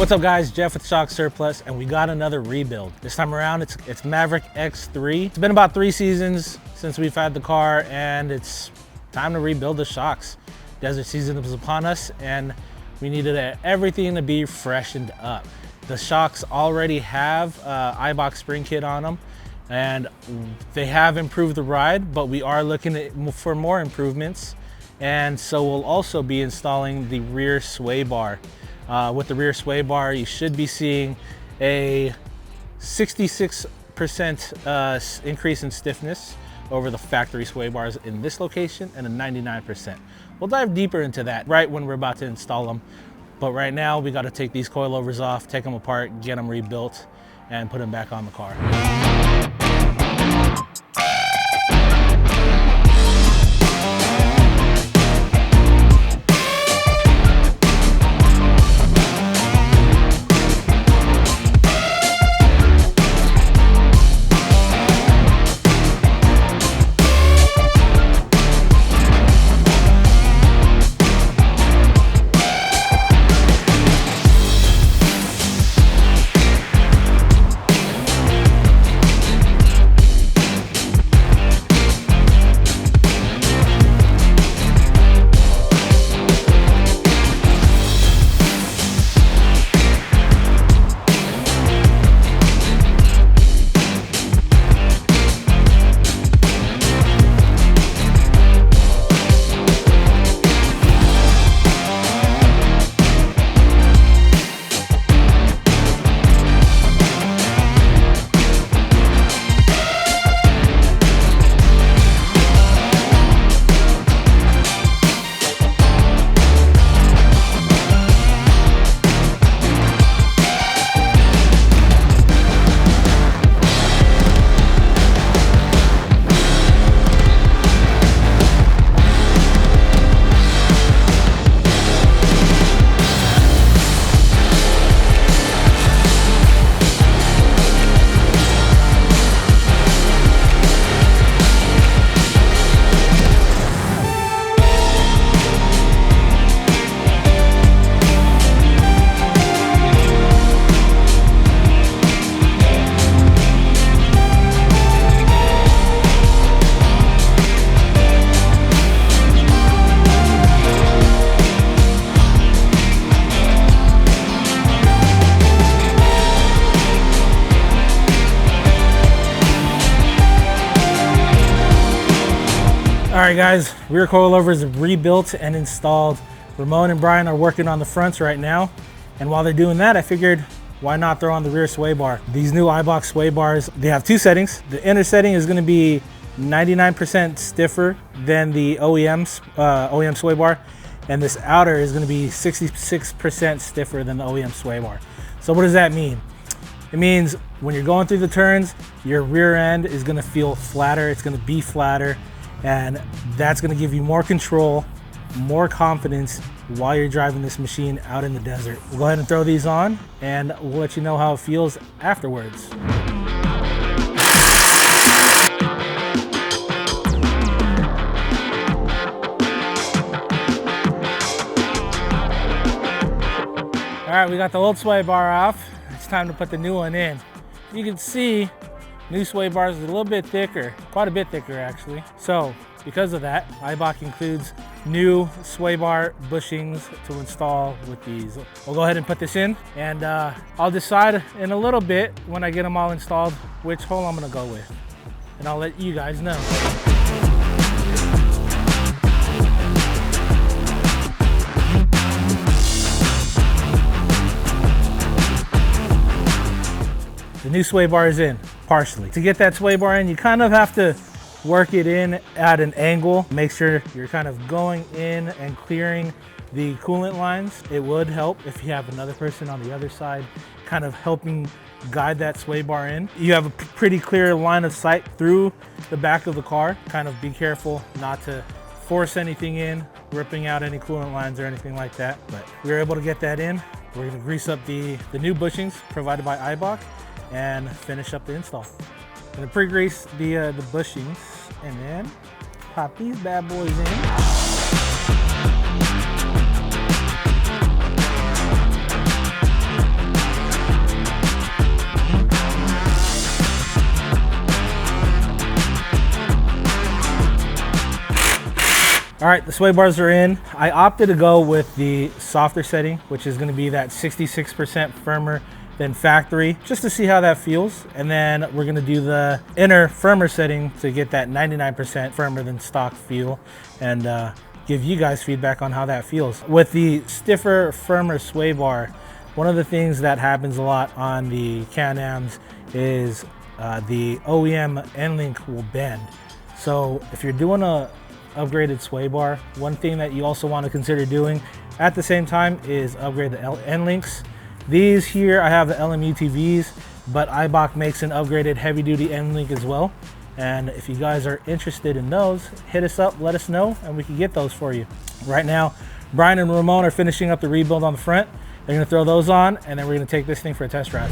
What's up guys, Jeff with Shock Surplus, and we got another rebuild. This time around, it's Maverick X3. It's been about 3 seasons since we've had the car, and it's time to rebuild the shocks. Desert season was upon us, and we needed everything to be freshened up. The shocks already have Eibach spring kit on them, and they have improved the ride, but we are looking for more improvements. And so we'll also be installing the rear sway bar. With the rear sway bar, you should be seeing a 66% increase in stiffness over the factory sway bars in this location, and a 99%. We'll dive deeper into that right when we're about to install them. But right now, we got to take these coilovers off, take them apart, get them rebuilt, and put them back on the car. All right guys, rear coilovers are rebuilt and installed. Ramon and Brian are working on the fronts right now. And while they're doing that, I figured, why not throw on the rear sway bar? These new Eibach sway bars, they have 2 settings. The inner setting is gonna be 99% stiffer than the OEM sway bar. And this outer is gonna be 66% stiffer than the OEM sway bar. So what does that mean? It means when you're going through the turns, your rear end is gonna feel flatter, it's gonna be flatter, and that's gonna give you more control, more confidence while you're driving this machine out in the desert. We'll go ahead and throw these on, and we'll let you know how it feels afterwards. All right, we got the old sway bar off. It's time to put the new one in. You can see new sway bars are a little bit thicker, quite a bit thicker actually. So because of that, Eibach includes new sway bar bushings to install with these. We'll go ahead and put this in, and I'll decide in a little bit when I get them all installed which hole I'm gonna go with, and I'll let you guys know. The new sway bar is in, partially. To get that sway bar in, you kind of have to work it in at an angle. Make sure you're kind of going in and clearing the coolant lines. It would help if you have another person on the other side kind of helping guide that sway bar in. You have a pretty clear line of sight through the back of the car. Kind of be careful not to force anything in, ripping out any coolant lines or anything like that. But we were able to get that in. We're gonna grease up the new bushings provided by Eibach and finish up the install. I'm gonna pre-grease the bushings and then pop these bad boys in. All right, the sway bars are in. I opted to go with the softer setting, which is going to be that 66% firmer than factory, just to see how that feels. And then we're going to do the inner firmer setting to get that 99% firmer than stock feel, and give you guys feedback on how that feels. With the stiffer, firmer sway bar, one of the things that happens a lot on the Can-Ams is the OEM end link will bend. So if you're doing a upgraded sway bar, one thing that you also want to consider doing at the same time is upgrade the end links. These here, I have the LMUTVs, but Eibach makes an upgraded heavy duty end link as well. And if you guys are interested in those, hit us up, let us know, and we can get those for you. Right now, Brian and Ramon are finishing up the rebuild on the front. They're gonna throw those on, and then we're gonna take this thing for a test drive.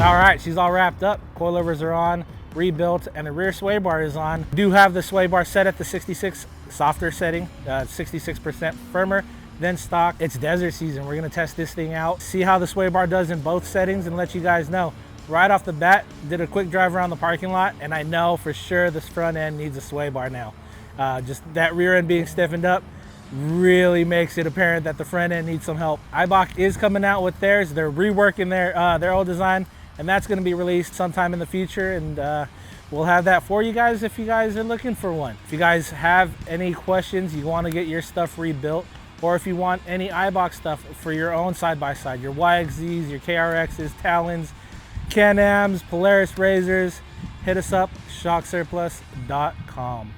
Alright, she's all wrapped up, coilovers are on, rebuilt, and the rear sway bar is on. Do have the sway bar set at the 66 softer setting, 66% firmer than stock. It's desert season. We're gonna test this thing out, see how the sway bar does in both settings, and let you guys know. Right off the bat, did a quick drive around the parking lot, and I know for sure this front end needs a sway bar now. Just that rear end being stiffened up really makes it apparent that the front end needs some help. Eibach is coming out with theirs. They're reworking their old design, and that's going to be released sometime in the future, and we'll have that for you guys if you guys are looking for one. If you guys have any questions, you want to get your stuff rebuilt, or if you want any Eibach stuff for your own side-by-side, your YXZs, your KRXs, Talons, Can-Ams, Polaris Razors, hit us up, shocksurplus.com.